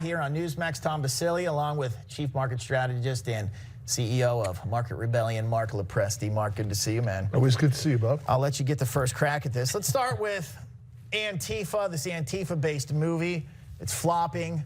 Here on Newsmax, Tom Basili, along with Chief Market Strategist and CEO of Market Rebellion, Marc LoPresti. Marc, good to see you, man. Always good to see you, Bob. I'll let you get the first crack at this. Let's start with Antifa, this Antifa-based movie. It's flopping.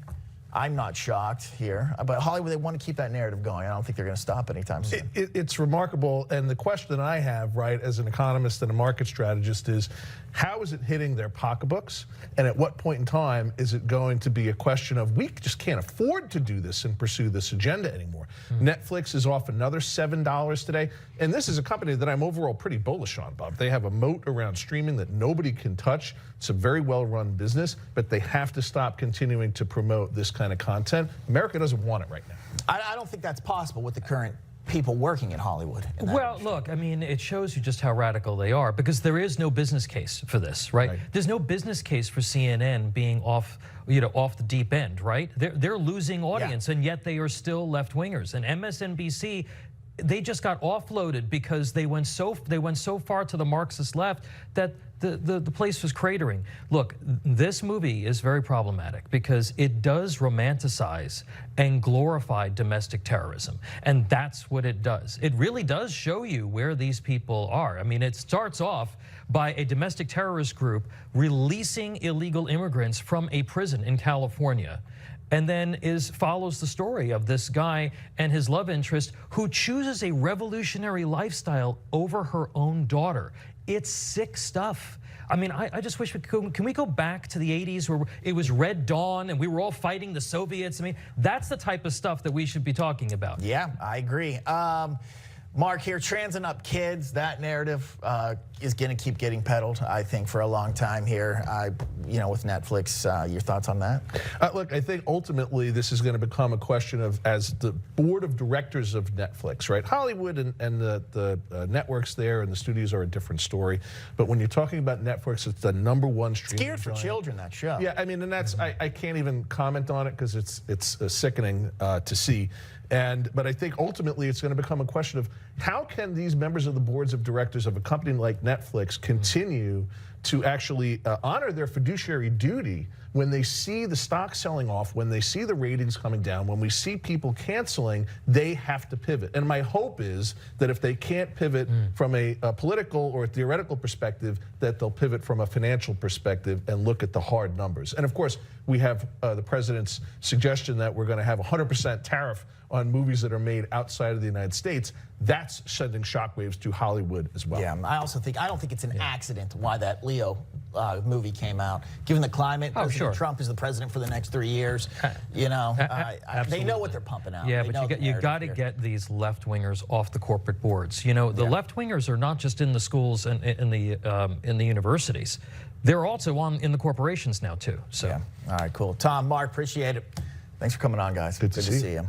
I'm not shocked here, but Hollywood, they want to keep that narrative going. I don't think they're going to stop anytime soon. It's remarkable, and the question I have, right, as an economist and a market strategist is, how is it hitting their pocketbooks, and at what point in time is it going to be a question of, we just can't afford to do this and pursue this agenda anymore? Netflix is off another $7 today, and this is a company that I'm overall pretty bullish on, Bob. They have a moat around streaming that nobody can touch. It's a very well-run business, but they have to stop continuing to promote this kind of content. America doesn't want it right now. I don't think that's possible with the current people working in Hollywood. Well, look, I mean, it shows you just how radical they are, because there is no business case for this, right? There's no business case for CNN being off, off the deep end, right? They're losing audience, and yet they are still left-wingers. And MSNBC, they just got offloaded because they went so far to the Marxist left that the place was cratering. Look, this movie is very problematic because it does romanticize and glorify domestic terrorism, and that's what it does. It really does show you where these people are. I mean, it starts off by a domestic terrorist group releasing illegal immigrants from a prison in California, and then follows the story of this guy and his love interest who chooses a revolutionary lifestyle over her own daughter. It's sick stuff. I mean, I just wish can we go back to the 80s where it was Red Dawn and we were all fighting the Soviets? I mean, that's the type of stuff that we should be talking about. Yeah, I agree. Marc, here, transing up kids, that narrative is going to keep getting peddled, I think, for a long time here. With Netflix, your thoughts on that? Look, I think ultimately this is going to become a question of, as the board of directors of Netflix, right? Hollywood and the networks there and the studios are a different story. But when you're talking about Netflix, it's the #1 streaming Scared for children, that show. Yeah, I mean, and that's, I can't even comment on it because it's sickening to see. But I think ultimately it's going to become a question of, how can these members of the boards of directors of a company like Netflix continue to actually honor their fiduciary duty when they see the stock selling off, when they see the ratings coming down, when we see people canceling? They have to pivot. And my hope is that if they can't pivot from a political or a theoretical perspective, that they'll pivot from a financial perspective and look at the hard numbers. And of course, we have the president's suggestion that we're going to have a 100% tariff on movies that are made outside of the United States. That's sending shockwaves to Hollywood as well. Yeah, I don't think it's an accident why that Leo movie came out. Given the climate, President Trump is the president for the next 3 years. They know what they're pumping out. Yeah, but you got to get these left-wingers off the corporate boards. The left-wingers are not just in the schools and in the universities. They're also in the corporations now too. So. Yeah. All right, cool. Tom, Marc, appreciate it. Thanks for coming on, guys. Good to see you.